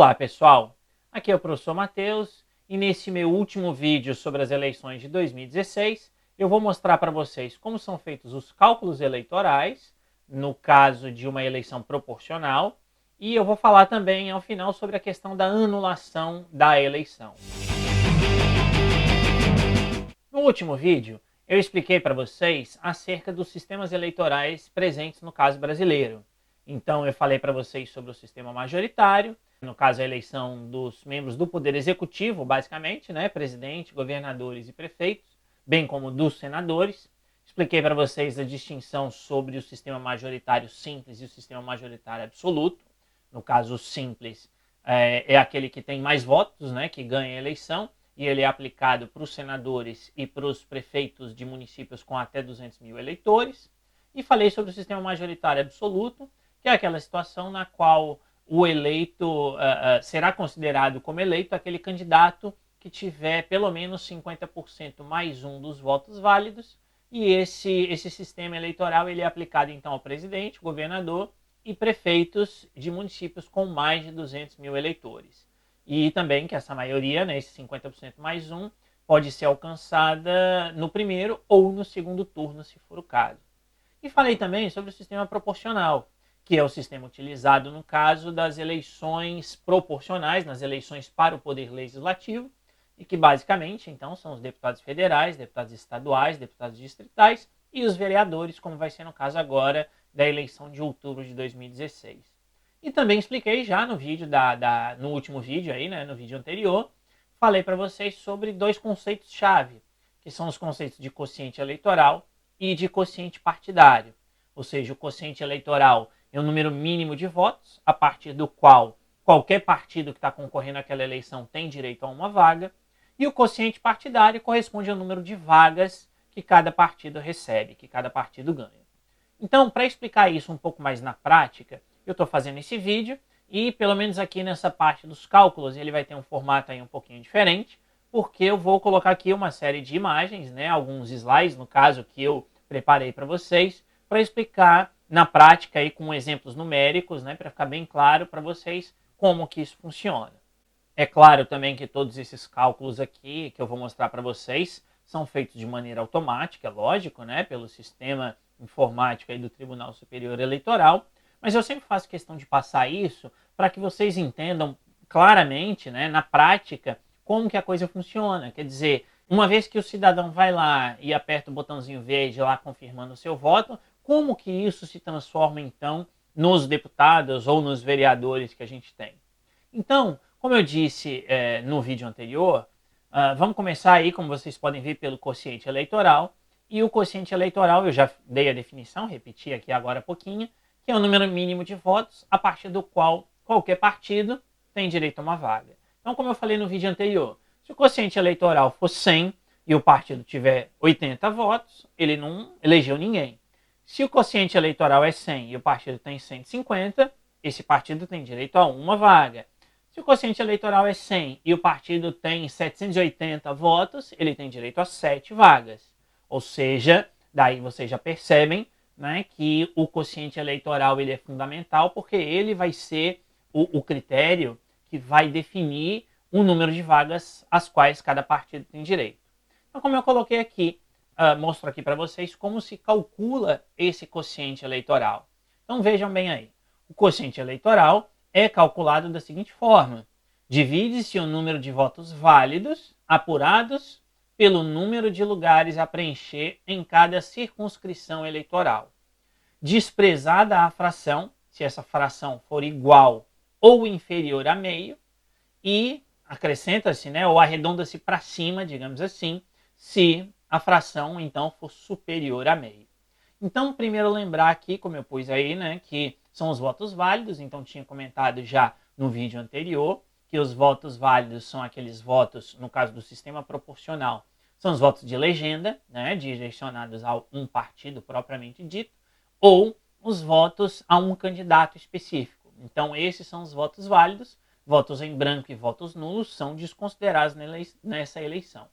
Olá pessoal, aqui é o professor Matheus e nesse meu último vídeo sobre as eleições de 2016 eu vou mostrar para vocês como são feitos os cálculos eleitorais no caso de uma eleição proporcional e eu vou falar também ao final sobre a questão da anulação da eleição. No último vídeo eu expliquei para vocês acerca dos sistemas eleitorais presentes no caso brasileiro. Então eu falei para vocês sobre o sistema majoritário, no caso a eleição dos membros do Poder Executivo, basicamente, né, presidente, governadores e prefeitos, bem como dos senadores. Expliquei para vocês a distinção sobre o sistema majoritário simples e o sistema majoritário absoluto. No caso, o simples é aquele que tem mais votos, né, que ganha a eleição, e ele é aplicado para os senadores e para os prefeitos de municípios com até 200 mil eleitores. E falei sobre o sistema majoritário absoluto, que é aquela situação na qual o eleito será considerado como eleito aquele candidato que tiver pelo menos 50% mais um dos votos válidos, e esse sistema eleitoral ele é aplicado então ao presidente, governador e prefeitos de municípios com mais de 200 mil eleitores. E também que essa maioria, né, esse 50% mais um, pode ser alcançada no primeiro ou no segundo turno, se for o caso. E falei também sobre o sistema proporcional, que é o sistema utilizado no caso das eleições proporcionais, nas eleições para o Poder Legislativo, e que basicamente, então, são os deputados federais, deputados estaduais, deputados distritais e os vereadores, como vai ser no caso agora da eleição de outubro de 2016. E também expliquei já no vídeo no último vídeo aí, né, no vídeo anterior, falei para vocês sobre dois conceitos-chave, que são os conceitos de quociente eleitoral e de quociente partidário. Ou seja, o quociente eleitoral é o número mínimo de votos, a partir do qual qualquer partido que está concorrendo àquela eleição tem direito a uma vaga, e o quociente partidário corresponde ao número de vagas que cada partido recebe, que cada partido ganha. Então, para explicar isso um pouco mais na prática, eu estou fazendo esse vídeo e, pelo menos aqui nessa parte dos cálculos, ele vai ter um formato aí um pouquinho diferente, porque eu vou colocar aqui uma série de imagens, né, alguns slides, no caso, que eu preparei para vocês, para explicar na prática aí com exemplos numéricos, né, para ficar bem claro para vocês como que isso funciona. É claro também que todos esses cálculos aqui que eu vou mostrar para vocês são feitos de maneira automática, lógico, né, pelo sistema informático aí do Tribunal Superior Eleitoral, mas eu sempre faço questão de passar isso para que vocês entendam claramente, né, na prática, como que a coisa funciona. Quer dizer, uma vez que o cidadão vai lá e aperta o botãozinho verde lá confirmando o seu voto, como que isso se transforma então nos deputados ou nos vereadores que a gente tem? Então, como eu disse no vídeo anterior, vamos começar aí, como vocês podem ver, pelo quociente eleitoral. E o quociente eleitoral, eu já dei a definição, repeti aqui agora há pouquinho, que é o número mínimo de votos a partir do qual qualquer partido tem direito a uma vaga. Então, como eu falei no vídeo anterior, se o quociente eleitoral for 100 e o partido tiver 80 votos, ele não elegeu ninguém. Se o quociente eleitoral é 100 e o partido tem 150, esse partido tem direito a uma vaga. Se o quociente eleitoral é 100 e o partido tem 780 votos, ele tem direito a 7 vagas. Ou seja, daí vocês já percebem, né, que o quociente eleitoral ele é fundamental porque ele vai ser o critério que vai definir o número de vagas às quais cada partido tem direito. Então, como eu coloquei aqui, mostro aqui para vocês como se calcula esse quociente eleitoral. Então vejam bem aí, o quociente eleitoral é calculado da seguinte forma: divide-se o número de votos válidos apurados pelo número de lugares a preencher em cada circunscrição eleitoral. Desprezada a fração, se essa fração for igual ou inferior a meio, e acrescenta-se, né, ou arredonda-se para cima, digamos assim, se a fração então for superior a meio. Então, primeiro lembrar aqui, como eu pus aí, né, que são os votos válidos, então tinha comentado já no vídeo anterior, que os votos válidos são aqueles votos, no caso do sistema proporcional, são os votos de legenda, né, direcionados a um partido propriamente dito, ou os votos a um candidato específico. Então, esses são os votos válidos. Votos em branco e votos nulos são desconsiderados nessa eleição.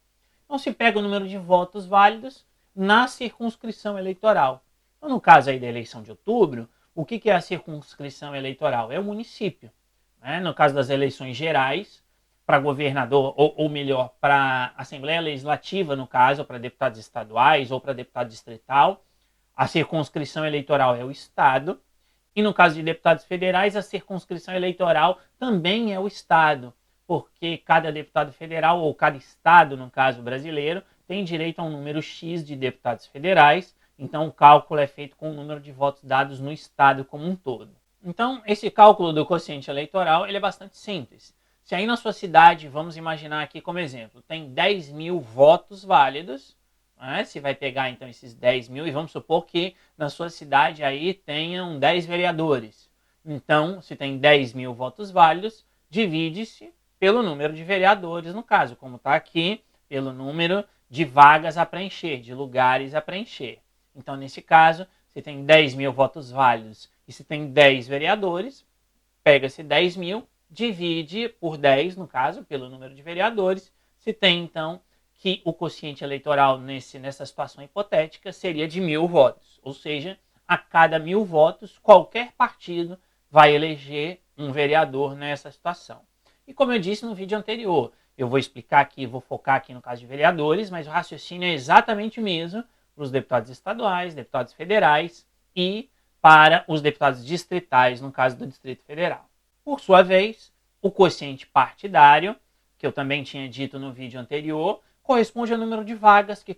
Então, se pega o número de votos válidos na circunscrição eleitoral. Então, no caso aí da eleição de outubro, o que é a circunscrição eleitoral? É o município. né? No caso das eleições gerais, para governador, ou melhor, para Assembleia Legislativa, no caso, para deputados estaduais ou para deputado distrital, a circunscrição eleitoral é o Estado. E no caso de deputados federais, a circunscrição eleitoral também é o Estado, porque cada deputado federal, ou cada Estado, no caso brasileiro, tem direito a um número X de deputados federais, então o cálculo é feito com o número de votos dados no Estado como um todo. Então, esse cálculo do quociente eleitoral ele é bastante simples. Se aí na sua cidade, vamos imaginar aqui como exemplo, tem 10 mil votos válidos, né? Você vai pegar então esses 10 mil e vamos supor que na sua cidade aí tenham 10 vereadores. Então, se tem 10 mil votos válidos, divide-se pelo número de vereadores, no caso, como está aqui, pelo número de vagas a preencher, de lugares a preencher. Então, nesse caso, se tem 10 mil votos válidos e se tem 10 vereadores, pega-se 10 mil, divide por 10, no caso, pelo número de vereadores. Se tem, então, que o quociente eleitoral nessa situação hipotética seria de 1.000 votos. Ou seja, a cada 1.000 votos, qualquer partido vai eleger um vereador nessa situação. E como eu disse no vídeo anterior, eu vou explicar aqui, vou focar aqui no caso de vereadores, mas o raciocínio é exatamente o mesmo para os deputados estaduais, deputados federais e para os deputados distritais, no caso do Distrito Federal. Por sua vez, o quociente partidário, que eu também tinha dito no vídeo anterior, corresponde ao número de vagas que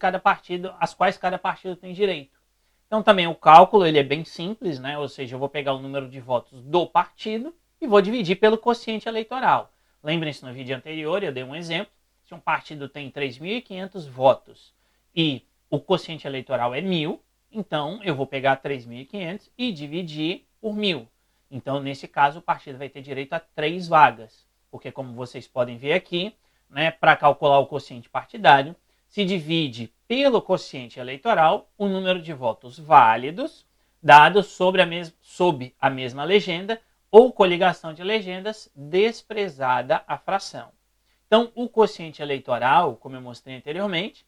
às quais cada partido tem direito. Então também o cálculo ele é bem simples, né? Ou seja, eu vou pegar o número de votos do partido e vou dividir pelo quociente eleitoral. Lembrem-se, no vídeo anterior eu dei um exemplo. Se um partido tem 3.500 votos e o quociente eleitoral é 1.000, então eu vou pegar 3.500 e dividir por 1.000. Então, nesse caso, o partido vai ter direito a 3 vagas. Porque, como vocês podem ver aqui, né, para calcular o quociente partidário, se divide pelo quociente eleitoral o número de votos válidos dados sob a mesma legenda ou coligação de legendas desprezada a fração. Então, o quociente eleitoral, como eu mostrei anteriormente,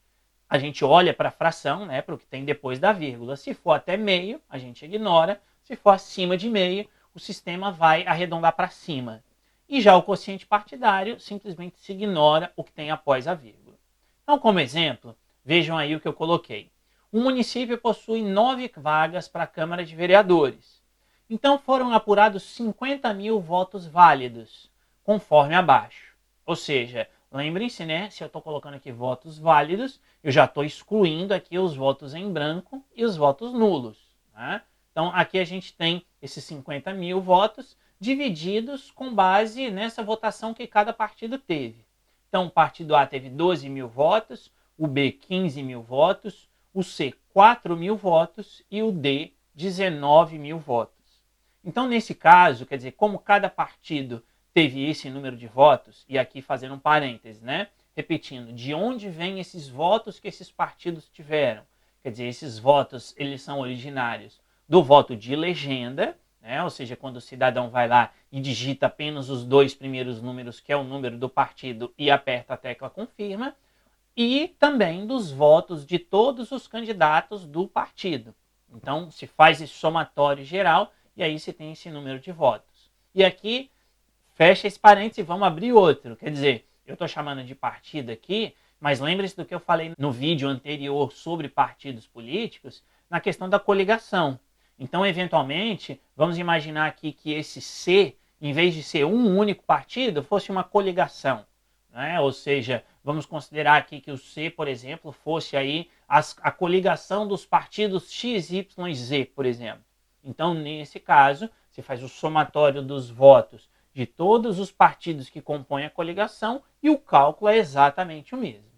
a gente olha para a fração, né, para o que tem depois da vírgula. Se for até meio, a gente ignora. Se for acima de meio, o sistema vai arredondar para cima. E já o quociente partidário simplesmente se ignora o que tem após a vírgula. Então, como exemplo, vejam aí o que eu coloquei. Um município possui 9 vagas para a Câmara de Vereadores. Então foram apurados 50.000 votos válidos, conforme abaixo. Ou seja, lembrem-se, né, se eu estou colocando aqui votos válidos, eu já estou excluindo aqui os votos em branco e os votos nulos. Né? Então aqui a gente tem esses 50.000 votos divididos com base nessa votação que cada partido teve. Então o partido A teve 12.000 votos, o B 15.000 votos, o C 4.000 votos e o D 19.000 votos. Então nesse caso, quer dizer, como cada partido teve esse número de votos, e aqui fazendo um parêntese, né? Repetindo, de onde vêm esses votos que esses partidos tiveram? Quer dizer, esses votos, eles são originários do voto de legenda, né? Ou seja, quando o cidadão vai lá e digita apenas os 2 primeiros números, que é o número do partido, e aperta a tecla confirma, e também dos votos de todos os candidatos do partido. Então, se faz esse somatório geral, e aí se tem esse número de votos. E aqui, fecha esse parênteses e vamos abrir outro. Quer dizer, eu estou chamando de partido aqui, mas lembre-se do que eu falei no vídeo anterior sobre partidos políticos, na questão da coligação. Então, eventualmente, vamos imaginar aqui que esse C, em vez de ser um único partido, fosse uma coligação. Né? Ou seja, vamos considerar aqui que o C, por exemplo, fosse aí a coligação dos partidos X, Y, Z, por exemplo. Então, nesse caso, você faz o somatório dos votos de todos os partidos que compõem a coligação e o cálculo é exatamente o mesmo.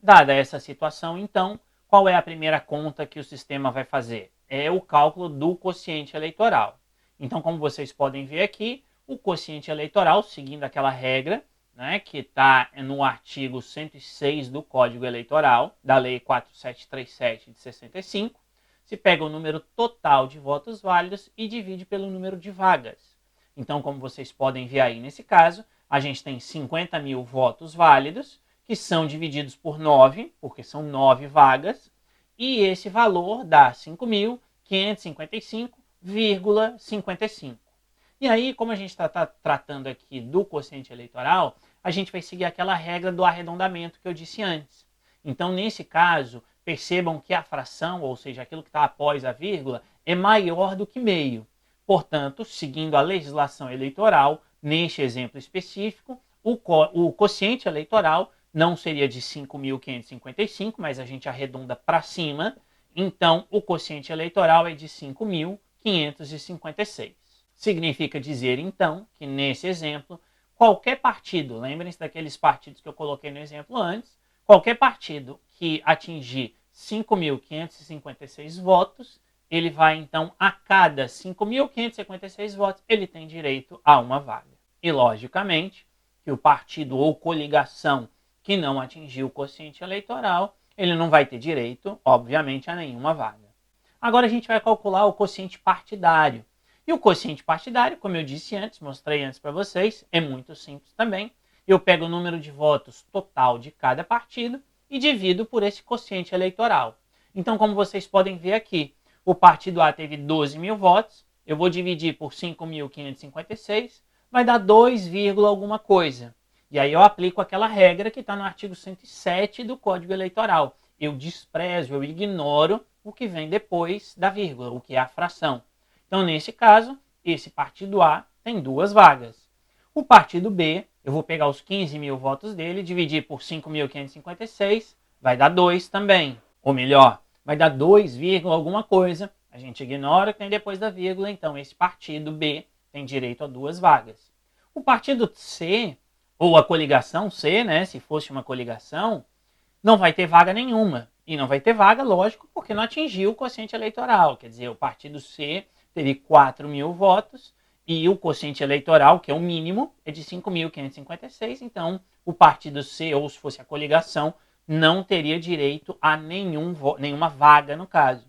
Dada essa situação, então, qual é a primeira conta que o sistema vai fazer? É o cálculo do quociente eleitoral. Então, como vocês podem ver aqui, o quociente eleitoral, seguindo aquela regra, né, que está no artigo 106 do Código Eleitoral, da Lei 4737 de 65, se pega o número total de votos válidos e divide pelo número de vagas. Então, como vocês podem ver aí nesse caso, a gente tem 50.000 votos válidos, que são divididos por 9, porque são 9 vagas, e esse valor dá 5.555,55. E aí, como a gente está tratando aqui do quociente eleitoral, a gente vai seguir aquela regra do arredondamento que eu disse antes. Então, nesse caso, percebam que a fração, ou seja, aquilo que está após a vírgula, é maior do que meio. Portanto, seguindo a legislação eleitoral, neste exemplo específico, o quociente eleitoral não seria de 5.555, mas a gente arredonda para cima. Então, o quociente eleitoral é de 5.556. Significa dizer, então, que nesse exemplo, qualquer partido, lembrem-se daqueles partidos que eu coloquei no exemplo antes, qualquer partido que atingir 5.556 votos, ele vai, então, a cada 5.556 votos, ele tem direito a uma vaga. E, logicamente, que o partido ou coligação que não atingiu o quociente eleitoral, ele não vai ter direito, obviamente, a nenhuma vaga. Agora a gente vai calcular o quociente partidário. E o quociente partidário, como eu disse antes, mostrei antes para vocês, é muito simples também. Eu pego o número de votos total de cada partido e divido por esse quociente eleitoral. Então, como vocês podem ver aqui, o partido A teve 12 mil votos, eu vou dividir por 5.556, vai dar 2, alguma coisa. E aí eu aplico aquela regra que está no artigo 107 do Código Eleitoral. Eu desprezo, eu ignoro o que vem depois da vírgula, o que é a fração. Então, nesse caso, esse partido A tem 2 vagas. O partido B, eu vou pegar os 15 mil votos dele, dividir por 5.556, vai dar 2 também. Ou melhor, vai dar 2, alguma coisa. A gente ignora o que tem depois da vírgula, então esse partido B tem direito a 2 vagas. O partido C, ou a coligação C, né, se fosse uma coligação, não vai ter vaga nenhuma. E não vai ter vaga, lógico, porque não atingiu o quociente eleitoral. Quer dizer, o partido C teve 4 mil votos e o quociente eleitoral, que é o mínimo, é de 5.556. Então, o partido C, ou se fosse a coligação, não teria direito a nenhuma vaga no caso.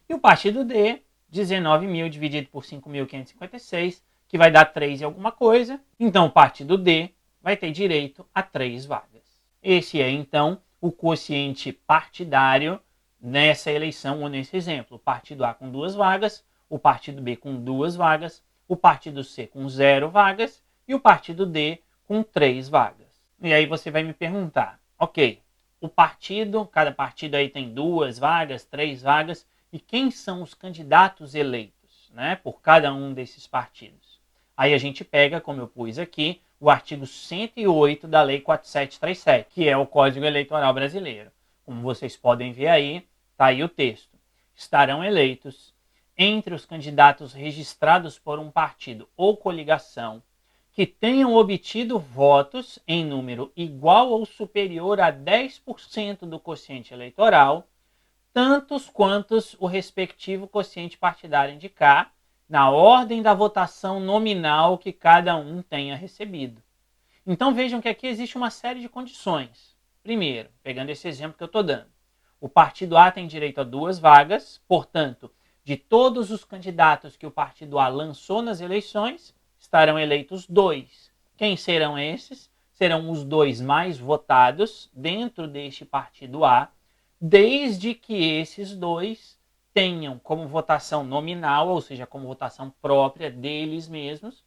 E o partido D, 19 mil dividido por 5.556, que vai dar 3 e alguma coisa. Então, o partido D vai ter direito a 3 vagas. Esse é, então, o quociente partidário nessa eleição ou nesse exemplo. O partido A com 2 vagas, o partido B com 2 vagas, o partido C com 0 vagas e o partido D com 3 vagas. E aí você vai me perguntar, ok, cada partido aí tem 2 vagas, 3 vagas, e quem são os candidatos eleitos, né, por cada um desses partidos? Aí a gente pega, como eu pus aqui, o artigo 108 da Lei 4737, que é o Código Eleitoral Brasileiro. Como vocês podem ver aí, está aí o texto. Estarão eleitos entre os candidatos registrados por um partido ou coligação que tenham obtido votos em número igual ou superior a 10% do quociente eleitoral, tantos quantos o respectivo quociente partidário indicar, na ordem da votação nominal que cada um tenha recebido. Então vejam que aqui existe uma série de condições. Primeiro, pegando esse exemplo que eu estou dando, o partido A tem direito a 2 vagas, portanto, de todos os candidatos que o partido A lançou nas eleições, estarão eleitos 2. Quem serão esses? Serão os 2 mais votados dentro deste partido A, desde que esses 2 tenham como votação nominal, ou seja, como votação própria deles mesmos,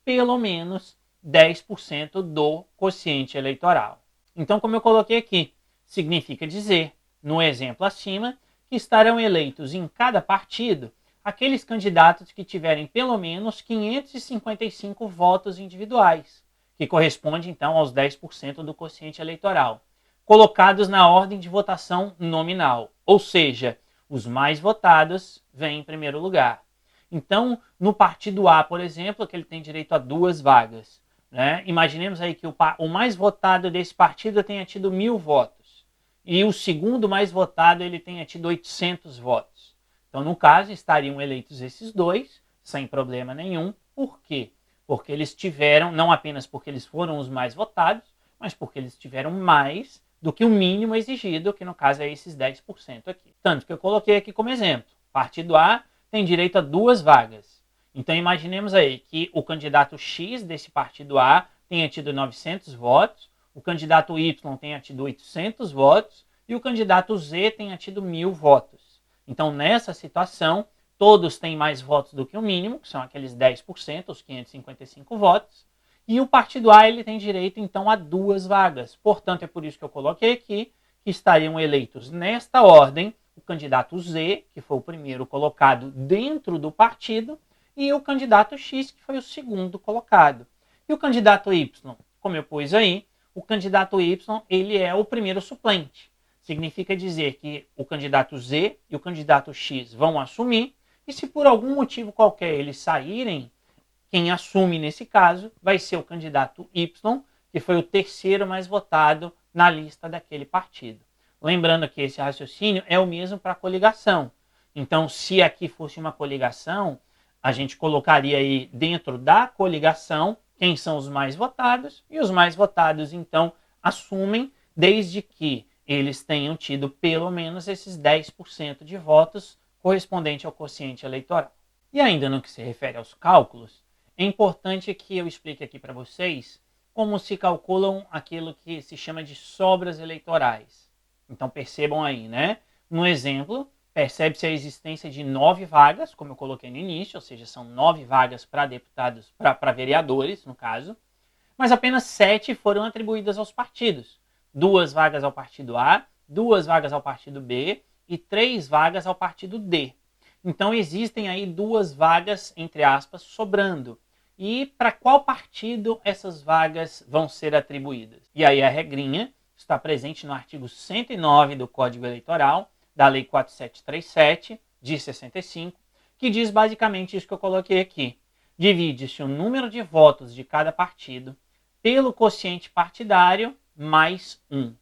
pelo menos 10% do quociente eleitoral. Então, como eu coloquei aqui, significa dizer, no exemplo acima, que estarão eleitos em cada partido aqueles candidatos que tiverem pelo menos 555 votos individuais, que corresponde então aos 10% do quociente eleitoral, colocados na ordem de votação nominal, ou seja, os mais votados vêm em primeiro lugar. Então, no partido A, por exemplo, que ele tem direito a 2 vagas, né? Imaginemos aí que o mais votado desse partido tenha tido 1.000 votos. E o segundo mais votado ele tenha tido 800 votos. Então, no caso, estariam eleitos esses 2, sem problema nenhum. Por quê? Porque eles tiveram, não apenas porque eles foram os mais votados, mas porque eles tiveram mais do que o mínimo exigido, que no caso é esses 10% aqui. Tanto que eu coloquei aqui como exemplo. Partido A tem direito a 2 vagas. Então, imaginemos aí que o candidato X desse partido A tenha tido 900 votos, o candidato Y tenha tido 800 votos e o candidato Z tenha tido 1.000 votos. Então, nessa situação, todos têm mais votos do que o mínimo, que são aqueles 10%, os 555 votos. E o partido A ele tem direito, então, a 2 vagas. Portanto, é por isso que eu coloquei aqui que estariam eleitos nesta ordem o candidato Z, que foi o primeiro colocado dentro do partido, e o candidato X, que foi o segundo colocado. E o candidato Y, como eu pus aí, o candidato Y ele é o primeiro suplente. Significa dizer que o candidato Z e o candidato X vão assumir, e se por algum motivo qualquer eles saírem, quem assume nesse caso vai ser o candidato Y, que foi o terceiro mais votado na lista daquele partido. Lembrando que esse raciocínio é o mesmo para a coligação. Então, se aqui fosse uma coligação, a gente colocaria aí dentro da coligação quem são os mais votados, e os mais votados, então, assumem, desde que eles tenham tido pelo menos esses 10% de votos correspondente ao quociente eleitoral. E ainda no que se refere aos cálculos, é importante que eu explique aqui para vocês como se calculam aquilo que se chama de sobras eleitorais. Então percebam aí, né? No exemplo, percebe-se a existência de 9 vagas, como eu coloquei no início, ou seja, são 9 vagas para deputados, para vereadores, no caso, mas apenas 7 foram atribuídas aos partidos. 2 vagas ao partido A, 2 vagas ao partido B e 3 vagas ao partido D. Então existem aí 2 vagas, entre aspas, sobrando. E para qual partido essas vagas vão ser atribuídas? E aí a regrinha está presente no artigo 109 do Código Eleitoral, da Lei 4737, de 65, que diz basicamente isso que eu coloquei aqui. Divide-se o número de votos de cada partido pelo quociente partidário mais 1.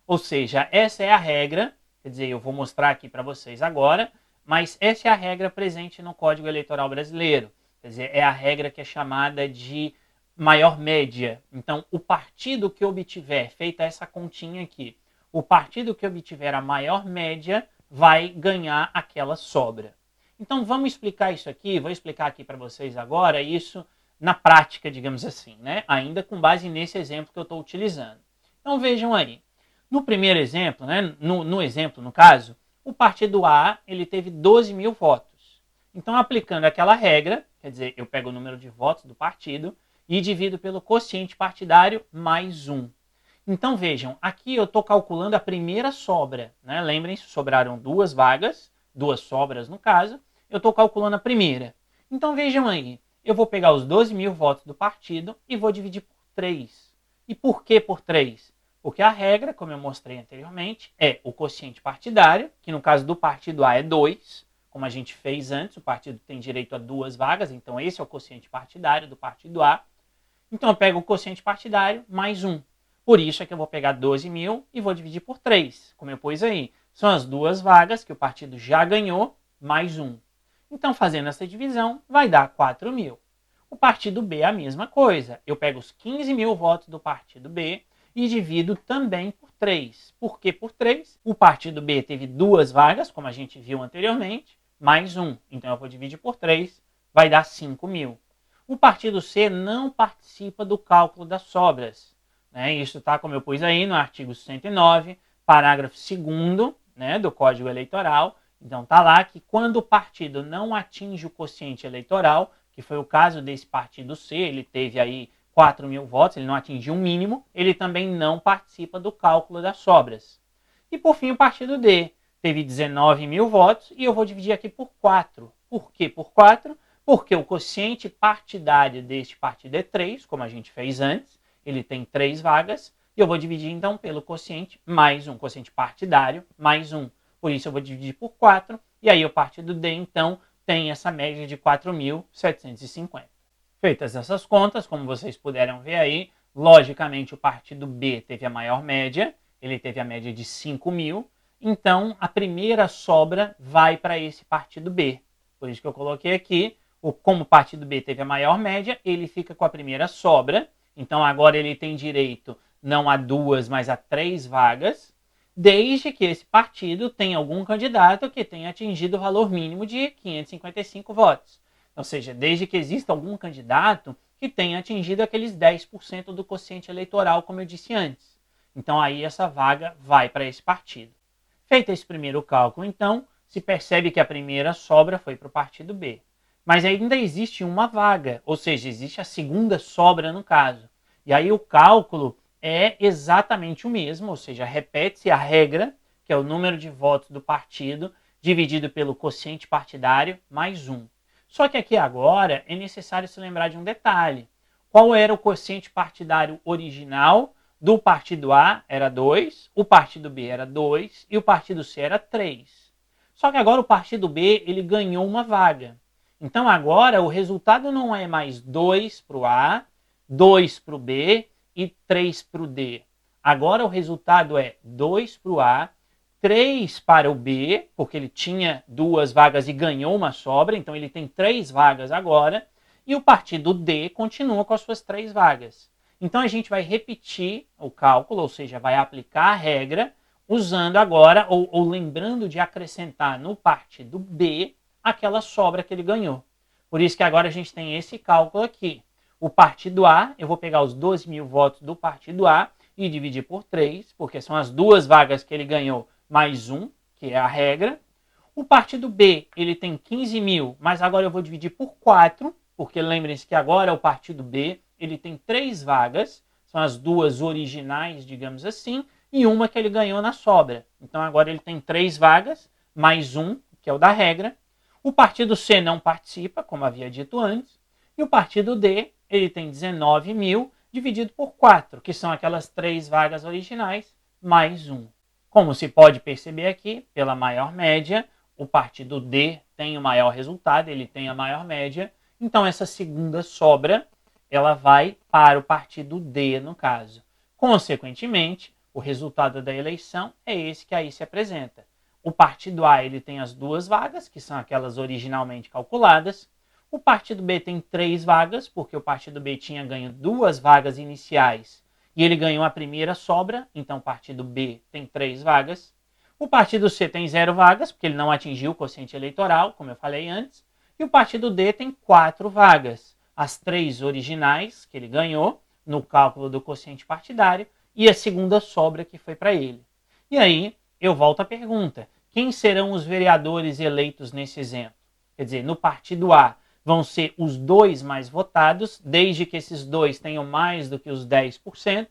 Ou seja, essa é a regra, quer dizer, eu vou mostrar aqui para vocês agora, mas essa é a regra presente no Código Eleitoral brasileiro. Quer dizer, é a regra que é chamada de maior média. Então, o partido que obtiver, feita essa continha aqui, o partido que obtiver a maior média vai ganhar aquela sobra. Então, vamos explicar isso aqui, vou explicar aqui para vocês agora isso na prática, digamos assim, né? Ainda com base nesse exemplo que eu estou utilizando. Então, vejam aí. No primeiro exemplo, né? no exemplo, no caso, o partido A ele teve 12 mil votos. Então, aplicando aquela regra, quer dizer, eu pego o número de votos do partido e divido pelo quociente partidário mais 1. Então, vejam, aqui eu estou calculando a primeira sobra. Né? Lembrem-se, sobraram 2 vagas, 2 sobras no caso, eu estou calculando a primeira. Então, vejam aí, eu vou pegar os 12 mil votos do partido e vou dividir por 3. E por que por 3? Porque a regra, como eu mostrei anteriormente, é o quociente partidário, que no caso do partido A é 2, como a gente fez antes, o partido tem direito a 2 vagas, então esse é o quociente partidário do partido A. Então eu pego o quociente partidário mais 1. Por isso é que eu vou pegar 12 mil e vou dividir por 3, como eu pus aí. São as 2 vagas que o partido já ganhou, mais 1. Então fazendo essa divisão, vai dar 4 mil. O partido B é a mesma coisa. Eu pego os 15 mil votos do partido B e divido também por 3. Por que por 3? O partido B teve 2 vagas, como a gente viu anteriormente, mais 1. Então eu vou dividir por 3, vai dar 5 mil. O partido C não participa do cálculo das sobras. Né? Isso está, como eu pus aí, no artigo 109, parágrafo 2º, né, do Código Eleitoral. Então está lá que quando o partido não atinge o quociente eleitoral, que foi o caso desse partido C, ele teve aí 4 mil votos, ele não atingiu o mínimo, ele também não participa do cálculo das sobras. E por fim o partido D teve 19 mil votos e eu vou dividir aqui por 4. Por que por 4? Porque o quociente partidário deste partido é 3, como a gente fez antes, ele tem 3 vagas, e eu vou dividir então pelo quociente mais 1, quociente partidário mais 1. Por isso eu vou dividir por 4, e aí o partido D então tem essa média de 4.750. Feitas essas contas, como vocês puderam ver aí, logicamente o partido B teve a maior média, ele teve a média de 5 mil, então a primeira sobra vai para esse partido B. Por isso que eu coloquei aqui, como o partido B teve a maior média, ele fica com a primeira sobra, então agora ele tem direito não a 2, mas a 3 vagas, desde que esse partido tenha algum candidato que tenha atingido o valor mínimo de 555 votos. Ou seja, desde que exista algum candidato que tenha atingido aqueles 10% do quociente eleitoral, como eu disse antes. Então aí essa vaga vai para esse partido. Feito esse primeiro cálculo, então, se percebe que a primeira sobra foi para o partido B. Mas ainda existe uma vaga, ou seja, existe a segunda sobra no caso. E aí o cálculo é exatamente o mesmo, ou seja, repete-se a regra, que é o número de votos do partido, dividido pelo quociente partidário, mais 1. Só que aqui agora é necessário se lembrar de um detalhe. Qual era o quociente partidário original do partido A? Era 2, o partido B era 2 e o partido C era 3. Só que agora o partido B ele ganhou uma vaga. Então agora o resultado não é mais 2 para o A, 2 para o B e 3 para o D. Agora o resultado é 2 para o A, 3 para o B, porque ele tinha 2 vagas e ganhou uma sobra, então ele tem 3 vagas agora, e o partido D continua com as suas 3 vagas. Então a gente vai repetir o cálculo, ou seja, vai aplicar a regra, usando agora, ou lembrando de acrescentar no partido B aquela sobra que ele ganhou. Por isso que agora a gente tem esse cálculo aqui. O partido A, eu vou pegar os 12.000 votos do partido A e dividir por 3, porque são as 2 vagas que ele ganhou mais 1, que é a regra. O partido B, ele tem 15.000, mas agora eu vou dividir por 4, porque lembrem-se que agora o partido B, ele tem 3 vagas, são as 2 originais, digamos assim, e uma que ele ganhou na sobra. Então agora ele tem 3 vagas, mais 1, que é o da regra. O partido C não participa, como havia dito antes, e o partido D, ele tem 19.000 dividido por 4, que são aquelas 3 vagas originais, mais 1. Como se pode perceber aqui, pela maior média, o partido D tem o maior resultado, ele tem a maior média, então essa segunda sobra, ela vai para o partido D, no caso. Consequentemente, o resultado da eleição é esse que aí se apresenta. O partido A ele tem as 2 vagas, que são aquelas originalmente calculadas. O partido B tem 3 vagas, porque o partido B tinha ganho 2 vagas iniciais e ele ganhou a primeira sobra, então o partido B tem 3 vagas. O partido C tem 0 vagas, porque ele não atingiu o quociente eleitoral, como eu falei antes. E o partido D tem 4 vagas, as 3 originais que ele ganhou no cálculo do quociente partidário e a segunda sobra que foi para ele. E aí eu volto à pergunta. Quem serão os vereadores eleitos nesse exemplo? Quer dizer, no partido A vão ser os 2 mais votados, desde que esses 2 tenham mais do que os 10%.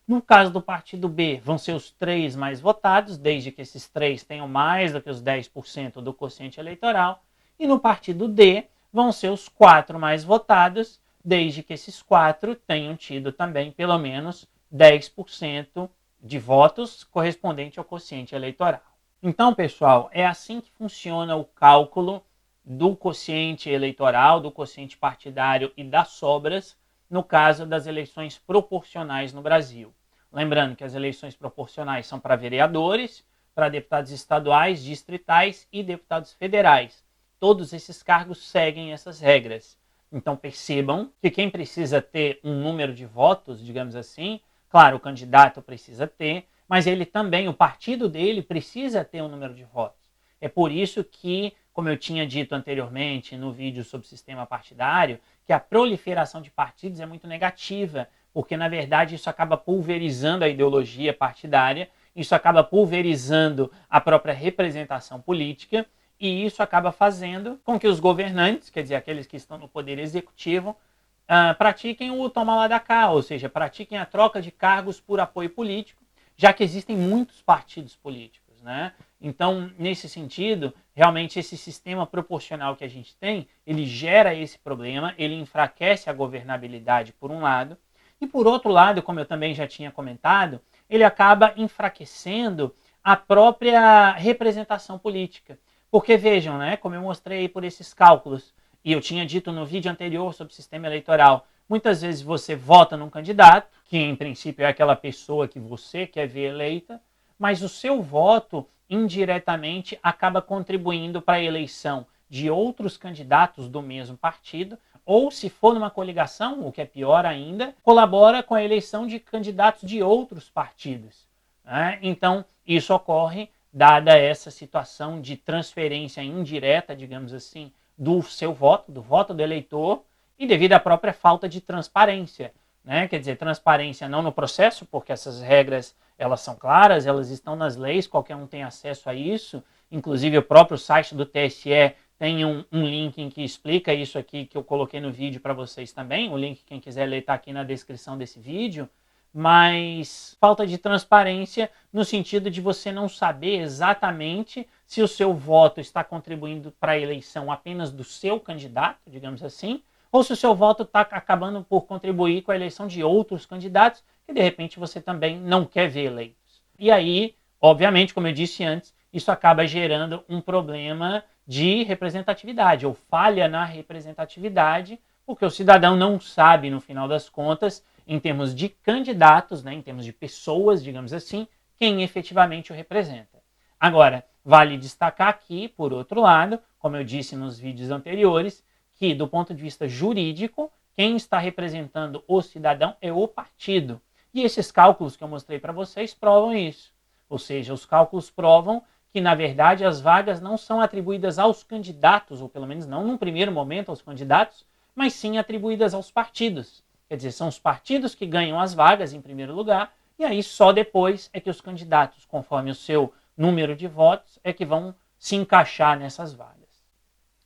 No caso do partido B, vão ser os 3 mais votados, desde que esses 3 tenham mais do que os 10% do quociente eleitoral. E no partido D, vão ser os 4 mais votados, desde que esses 4 tenham tido também pelo menos 10% de votos correspondente ao quociente eleitoral. Então, pessoal, é assim que funciona o cálculo do quociente eleitoral, do quociente partidário e das sobras no caso das eleições proporcionais no Brasil. Lembrando que as eleições proporcionais são para vereadores, para deputados estaduais, distritais e deputados federais. Todos esses cargos seguem essas regras. Então percebam que quem precisa ter um número de votos, digamos assim, claro, o candidato precisa ter, mas ele também, o partido dele precisa ter um número de votos. É por isso que, como eu tinha dito anteriormente no vídeo sobre o sistema partidário, que a proliferação de partidos é muito negativa, porque na verdade isso acaba pulverizando a ideologia partidária, isso acaba pulverizando a própria representação política, e isso acaba fazendo com que os governantes, quer dizer, aqueles que estão no poder executivo, pratiquem o toma lá da cá, ou seja, pratiquem a troca de cargos por apoio político, já que existem muitos partidos políticos, né? Então, nesse sentido, realmente esse sistema proporcional que a gente tem, ele gera esse problema, ele enfraquece a governabilidade por um lado, e por outro lado, como eu também já tinha comentado, ele acaba enfraquecendo a própria representação política. Porque vejam, né, como eu mostrei por esses cálculos, e eu tinha dito no vídeo anterior sobre o sistema eleitoral, muitas vezes você vota num candidato, que em princípio é aquela pessoa que você quer ver eleita, mas o seu voto indiretamente acaba contribuindo para a eleição de outros candidatos do mesmo partido, ou se for numa coligação, o que é pior ainda, colabora com a eleição de candidatos de outros partidos, né? Então, isso ocorre dada essa situação de transferência indireta, digamos assim, do seu voto, do voto do eleitor, e devido à própria falta de transparência, né? Quer dizer, transparência não no processo, porque essas regras elas são claras, elas estão nas leis, qualquer um tem acesso a isso, Inclusive o próprio site do TSE tem um link em que explica isso aqui que eu coloquei no vídeo para vocês também. O link, quem quiser ler, está aqui na descrição desse vídeo. Mas falta de transparência no sentido de você não saber exatamente se o seu voto está contribuindo para a eleição apenas do seu candidato, digamos assim, ou se o seu voto está acabando por contribuir com a eleição de outros candidatos que de repente você também não quer ver eleitos. E aí, obviamente, como eu disse antes, isso acaba gerando um problema de representatividade, ou falha na representatividade, porque o cidadão não sabe, no final das contas, em termos de candidatos, né, em termos de pessoas, digamos assim, quem efetivamente o representa. Agora, vale destacar aqui, por outro lado, como eu disse nos vídeos anteriores, que do ponto de vista jurídico, quem está representando o cidadão é o partido. E esses cálculos que eu mostrei para vocês provam isso. Ou seja, os cálculos provam que, na verdade, as vagas não são atribuídas aos candidatos, ou pelo menos não num primeiro momento aos candidatos, mas sim atribuídas aos partidos. Quer dizer, são os partidos que ganham as vagas em primeiro lugar, e aí só depois é que os candidatos, conforme o seu número de votos, é que vão se encaixar nessas vagas.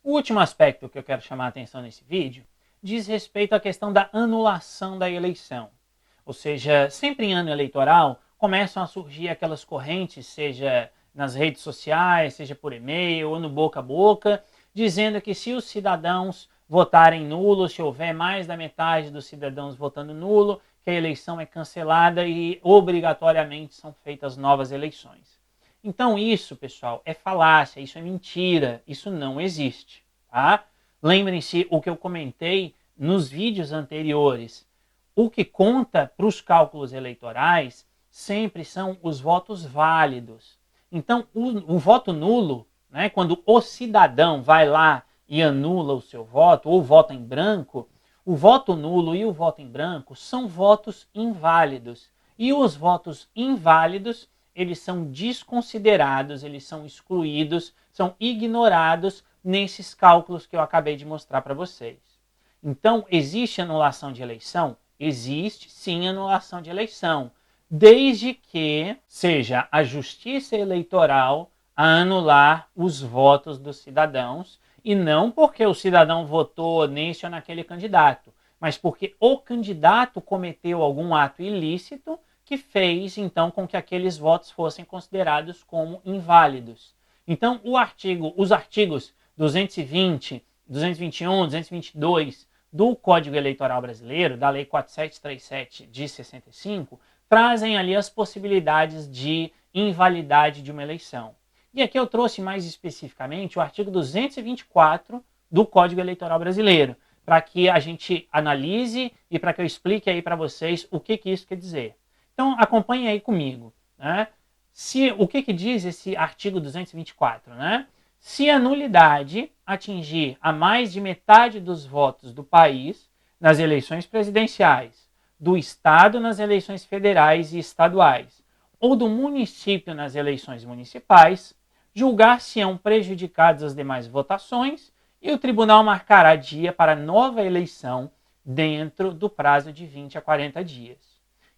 O último aspecto que eu quero chamar a atenção nesse vídeo diz respeito à questão da anulação da eleição. Ou seja, sempre em ano eleitoral começam a surgir aquelas correntes, seja nas redes sociais, seja por e-mail ou no boca a boca, dizendo que se os cidadãos votarem nulo, se houver mais da metade dos cidadãos votando nulo, que a eleição é cancelada e obrigatoriamente são feitas novas eleições. Então isso, pessoal, é falácia, isso é mentira, isso não existe. Tá? Lembrem-se o que eu comentei nos vídeos anteriores. O que conta para os cálculos eleitorais sempre são os votos válidos. Então, o voto nulo, né, quando o cidadão vai lá e anula o seu voto, ou vota em branco, o voto nulo e o voto em branco são votos inválidos. E os votos inválidos, eles são desconsiderados, eles são excluídos, são ignorados nesses cálculos que eu acabei de mostrar para vocês. Então, existe anulação de eleição? Existe sim anulação de eleição, desde que seja a Justiça Eleitoral a anular os votos dos cidadãos, e não porque o cidadão votou nesse ou naquele candidato, mas porque o candidato cometeu algum ato ilícito que fez, então, com que aqueles votos fossem considerados como inválidos. Então, os artigos 220, 221, 222 do Código Eleitoral Brasileiro, da Lei 4737 de 65, trazem ali as possibilidades de invalidade de uma eleição. E aqui eu trouxe mais especificamente o artigo 224 do Código Eleitoral Brasileiro, para que a gente analise e para que eu explique aí para vocês o que isso quer dizer. Então acompanhe aí comigo. Né? O que diz esse artigo 224? Né? Se a nulidade atingir a mais de metade dos votos do país nas eleições presidenciais, do Estado nas eleições federais e estaduais, ou do município nas eleições municipais, julgar-se-ão prejudicadas as demais votações e o tribunal marcará dia para nova eleição dentro do prazo de 20 a 40 dias.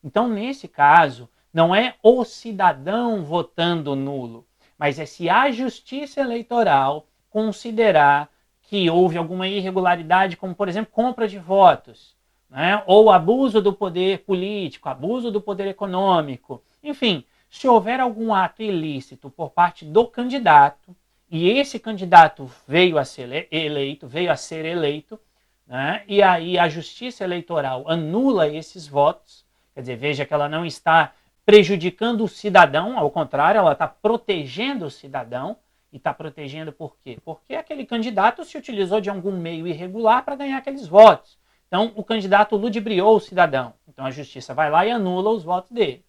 Então, nesse caso, não é o cidadão votando nulo, mas é se a Justiça Eleitoral considerar que houve alguma irregularidade, como, por exemplo, compra de votos, né? Ou abuso do poder político, abuso do poder econômico. Enfim, se houver algum ato ilícito por parte do candidato, e esse candidato veio a ser eleito, né? E aí a Justiça Eleitoral anula esses votos, quer dizer, veja que ela não está prejudicando o cidadão, ao contrário, ela está protegendo o cidadão. E está protegendo por quê? Porque aquele candidato se utilizou de algum meio irregular para ganhar aqueles votos. Então, o candidato ludibriou o cidadão. Então, a justiça vai lá e anula os votos dele.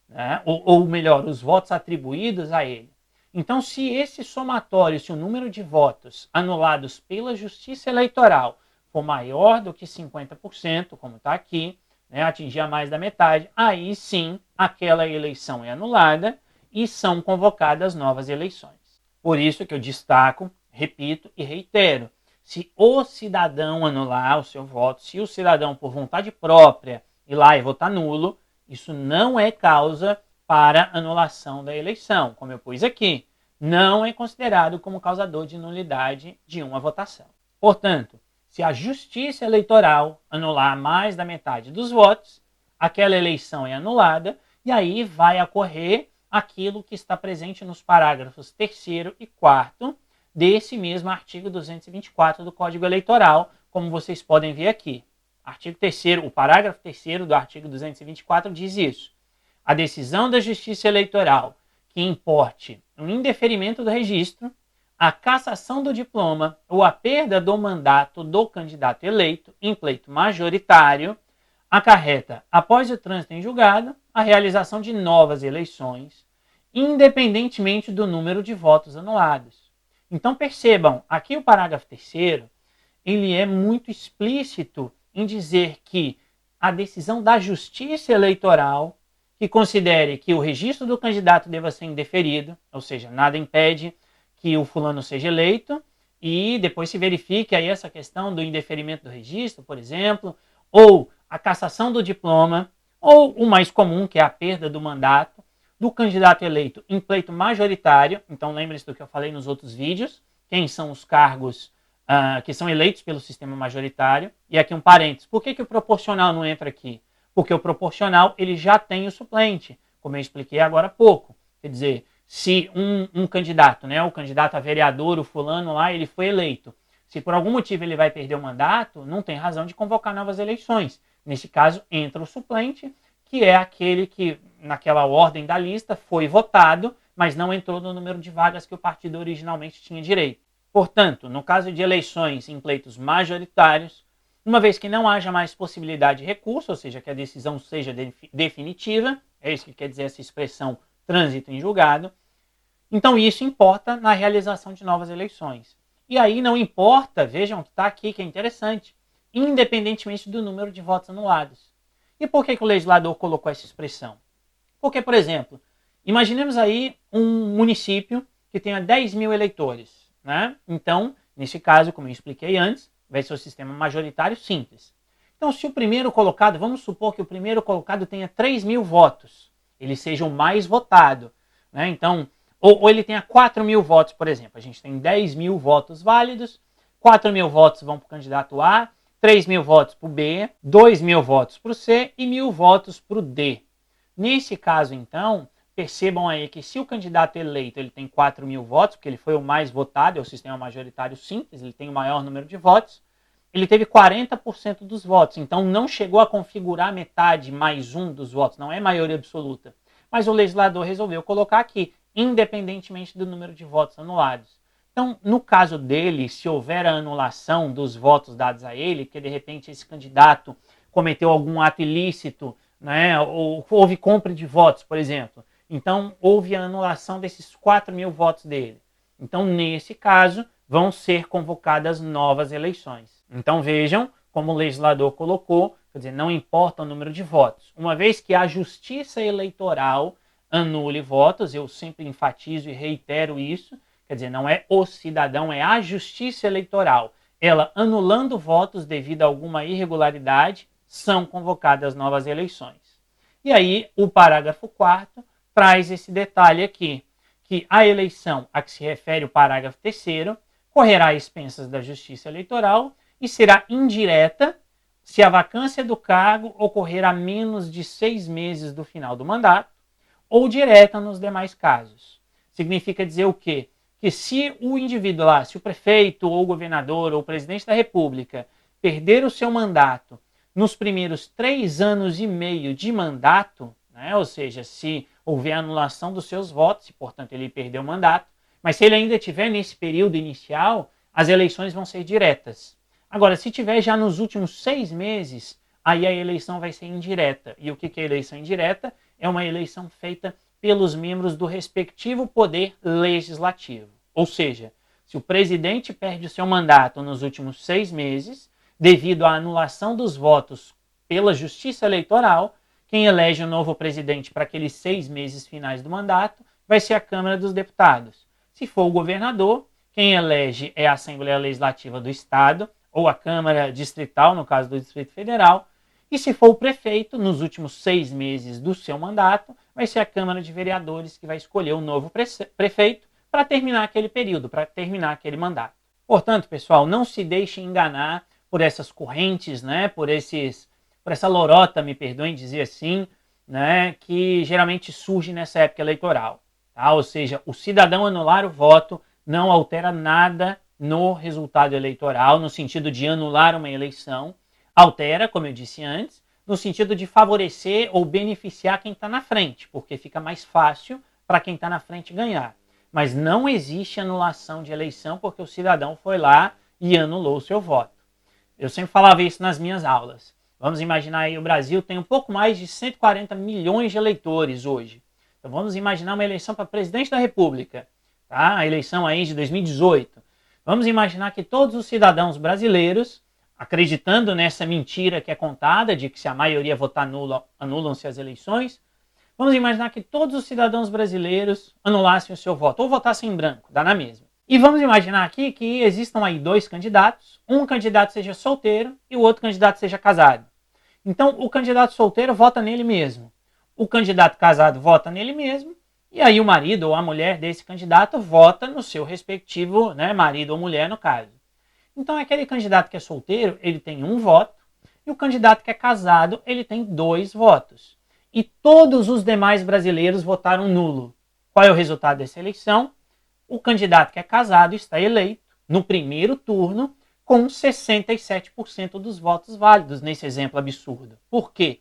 Né? Ou melhor, os votos atribuídos a ele. Então, se esse somatório, se o número de votos anulados pela Justiça Eleitoral for maior do que 50%, como está aqui, né, atingir a mais da metade, aí sim, aquela eleição é anulada e são convocadas novas eleições. Por isso que eu destaco, repito e reitero, se o cidadão anular o seu voto, se o cidadão por vontade própria ir lá e votar nulo, isso não é causa para anulação da eleição, como eu pus aqui. não é considerado como causador de nulidade de uma votação. Portanto, se a Justiça Eleitoral anular mais da metade dos votos, aquela eleição é anulada e aí vai ocorrer aquilo que está presente nos parágrafos 3º e 4º desse mesmo artigo 224 do Código Eleitoral, como vocês podem ver aqui. Artigo 3º, o parágrafo 3º do artigo 224 diz isso. A decisão da Justiça Eleitoral que importe o indeferimento do registro, a cassação do diploma ou a perda do mandato do candidato eleito em pleito majoritário acarreta, após o trânsito em julgado, a realização de novas eleições, independentemente do número de votos anulados. Então percebam, aqui o parágrafo 3º, ele é muito explícito em dizer que a decisão da Justiça Eleitoral que considere que o registro do candidato deva ser indeferido, ou seja, nada impede que o fulano seja eleito, e depois se verifique aí essa questão do indeferimento do registro, por exemplo, ou a cassação do diploma, ou o mais comum, que é a perda do mandato do candidato eleito em pleito majoritário. Então lembre-se do que eu falei nos outros vídeos, quem são os cargos que são eleitos pelo sistema majoritário. E aqui um parênteses, por que o proporcional não entra aqui? Porque o proporcional ele já tem o suplente, como eu expliquei agora há pouco. Quer dizer, se um candidato, né, o candidato a vereador, o fulano lá, ele foi eleito. Se por algum motivo ele vai perder o mandato, não tem razão de convocar novas eleições. Nesse caso, entra o suplente, que é aquele que, naquela ordem da lista, foi votado, mas não entrou no número de vagas que o partido originalmente tinha direito. Portanto, no caso de eleições em pleitos majoritários, uma vez que não haja mais possibilidade de recurso, ou seja, que a decisão seja definitiva, é isso que quer dizer essa expressão trânsito em julgado, então isso importa na realização de novas eleições. E aí não importa, vejam que está aqui, que é interessante, independentemente do número de votos anulados. E por que o legislador colocou essa expressão? Porque, por exemplo, imaginemos aí um município que tenha 10 mil eleitores, né? Então, nesse caso, como eu expliquei antes, vai ser o sistema majoritário simples. Então, se o primeiro colocado, vamos supor que o primeiro colocado tenha 3 mil votos, ele seja o mais votado, né? Então, ou ele tenha 4 mil votos, por exemplo. A gente tem 10 mil votos válidos, 4 mil votos vão para o candidato A, 3 mil votos para o B, 2 mil votos para o C e 1.000 votos para o D. Nesse caso, então, percebam aí que se o candidato eleito ele tem 4 mil votos, porque ele foi o mais votado, é o sistema majoritário simples, ele tem o maior número de votos, ele teve 40% dos votos, então não chegou a configurar metade mais um dos votos, não é maioria absoluta. Mas o legislador resolveu colocar aqui, independentemente do número de votos anulados. Então, no caso dele, se houver a anulação dos votos dados a ele, que de repente esse candidato cometeu algum ato ilícito, né, ou houve compra de votos, por exemplo, então houve a anulação desses 4 mil votos dele. Então, nesse caso, vão ser convocadas novas eleições. Então, vejam como o legislador colocou, quer dizer, não importa o número de votos. Uma vez que a Justiça Eleitoral anule votos, eu sempre enfatizo e reitero isso, quer dizer, não é o cidadão, é a Justiça Eleitoral. Ela anulando votos devido a alguma irregularidade, são convocadas novas eleições. E aí, o parágrafo 4º traz esse detalhe aqui, que a eleição a que se refere o parágrafo 3º correrá às expensas da Justiça Eleitoral e será indireta se a vacância do cargo ocorrer a menos de 6 meses do final do mandato, ou direta nos demais casos. Significa dizer o quê? Que se o indivíduo lá, se o prefeito, ou o governador, ou o presidente da República perder o seu mandato nos primeiros 3 anos e meio de mandato, né, ou seja, se houver anulação dos seus votos, e portanto ele perdeu o mandato, mas se ele ainda estiver nesse período inicial, as eleições vão ser diretas. Agora, se tiver já nos últimos 6 meses, aí a eleição vai ser indireta. E o que é eleição indireta? É uma eleição feita pelos membros do respectivo poder legislativo. Ou seja, se o presidente perde o seu mandato nos últimos 6 meses, devido à anulação dos votos pela Justiça Eleitoral, quem elege o novo presidente para aqueles 6 meses finais do mandato vai ser a Câmara dos Deputados. Se for o governador, quem elege é a Assembleia Legislativa do Estado, ou a Câmara Distrital, no caso do Distrito Federal, e se for o prefeito, nos últimos 6 meses do seu mandato, vai ser a Câmara de Vereadores que vai escolher o novo prefeito, para terminar aquele período, para terminar aquele mandato. Portanto, pessoal, não se deixe enganar por essas correntes, né, por essa lorota, me perdoem dizer assim, né, que geralmente surge nessa época eleitoral. Tá? Ou seja, o cidadão anular o voto não altera nada no resultado eleitoral, no sentido de anular uma eleição. Altera, como eu disse antes, no sentido de favorecer ou beneficiar quem está na frente, porque fica mais fácil para quem está na frente ganhar. Mas não existe anulação de eleição porque o cidadão foi lá e anulou o seu voto. Eu sempre falava isso nas minhas aulas. Vamos imaginar aí, o Brasil tem um pouco mais de 140 milhões de eleitores hoje. Então vamos imaginar uma eleição para presidente da República, tá? A eleição aí de 2018. Vamos imaginar que todos os cidadãos brasileiros, acreditando nessa mentira que é contada, de que se a maioria votar nulo, anulam-se as eleições, vamos imaginar que todos os cidadãos brasileiros anulassem o seu voto, ou votassem em branco, dá na mesma. E vamos imaginar aqui que existam aí dois candidatos, um candidato seja solteiro e o outro candidato seja casado. Então o candidato solteiro vota nele mesmo, o candidato casado vota nele mesmo, e aí o marido ou a mulher desse candidato vota no seu respectivo, né, marido ou mulher no caso. Então aquele candidato que é solteiro, ele tem um voto, e o candidato que é casado, ele tem 2 votos. E todos os demais brasileiros votaram nulo. Qual é o resultado dessa eleição? O candidato que é casado está eleito no primeiro turno com 67% dos votos válidos nesse exemplo absurdo. Por quê?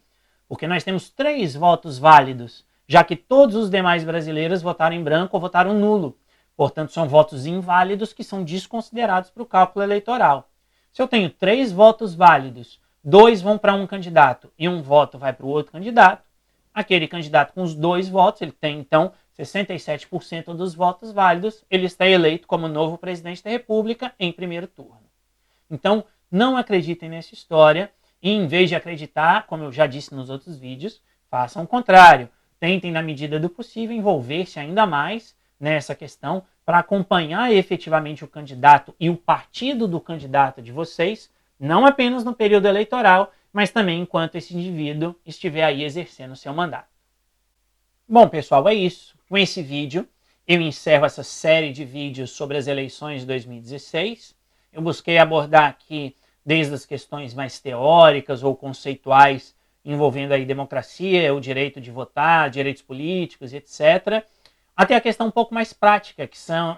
Porque nós temos 3 votos válidos, já que todos os demais brasileiros votaram em branco ou votaram nulo. Portanto, são votos inválidos que são desconsiderados para o cálculo eleitoral. Se eu tenho 3 votos válidos, 2 vão para um candidato e 1 voto vai para o outro candidato, aquele candidato com os 2 votos, ele tem então 67% dos votos válidos, ele está eleito como novo presidente da República em primeiro turno. Então, não acreditem nessa história e, em vez de acreditar, como eu já disse nos outros vídeos, façam o contrário. Tentem, na medida do possível, envolver-se ainda mais nessa questão para acompanhar efetivamente o candidato e o partido do candidato de vocês, não apenas no período eleitoral, mas também enquanto esse indivíduo estiver aí exercendo o seu mandato. Bom, pessoal, é isso. Com esse vídeo, eu encerro essa série de vídeos sobre as eleições de 2016. Eu busquei abordar aqui desde as questões mais teóricas ou conceituais envolvendo aí democracia, o direito de votar, direitos políticos, etc., até a questão um pouco mais prática,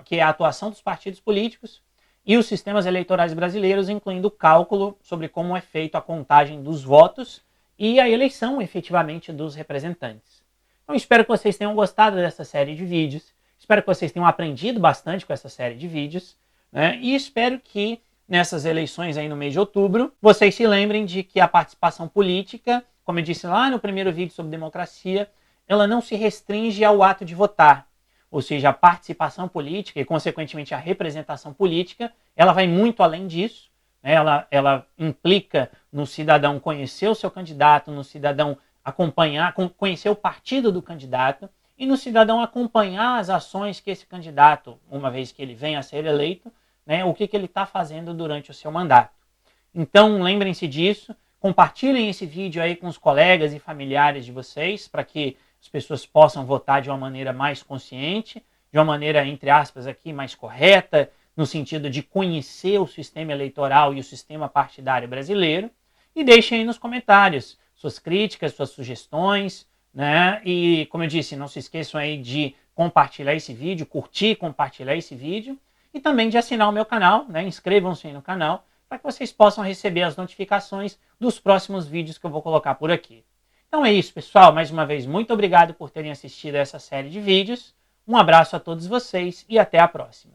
que é a atuação dos partidos políticos e os sistemas eleitorais brasileiros, incluindo o cálculo sobre como é feita a contagem dos votos e a eleição, efetivamente, dos representantes. Então, espero que vocês tenham gostado dessa série de vídeos, espero que vocês tenham aprendido bastante com essa série de vídeos, né? E espero que nessas eleições aí no mês de outubro, vocês se lembrem de que a participação política, como eu disse lá no primeiro vídeo sobre democracia, ela não se restringe ao ato de votar. Ou seja, a participação política e, consequentemente, a representação política, ela vai muito além disso. Né? Ela implica no cidadão conhecer o seu candidato, no cidadão acompanhar, conhecer o partido do candidato e no cidadão acompanhar as ações que esse candidato, uma vez que ele venha a ser eleito, né, o que ele está fazendo durante o seu mandato. Então, lembrem-se disso, compartilhem esse vídeo aí com os colegas e familiares de vocês, para que as pessoas possam votar de uma maneira mais consciente, de uma maneira, entre aspas, aqui, mais correta, no sentido de conhecer o sistema eleitoral e o sistema partidário brasileiro. E deixem aí nos comentários suas críticas, suas sugestões, né? E, como eu disse, não se esqueçam aí de compartilhar esse vídeo, curtir e compartilhar esse vídeo, e também de assinar o meu canal, né? Inscrevam-se aí no canal, para que vocês possam receber as notificações dos próximos vídeos que eu vou colocar por aqui. Então é isso, pessoal. Mais uma vez, muito obrigado por terem assistido a essa série de vídeos. Um abraço a todos vocês e até a próxima.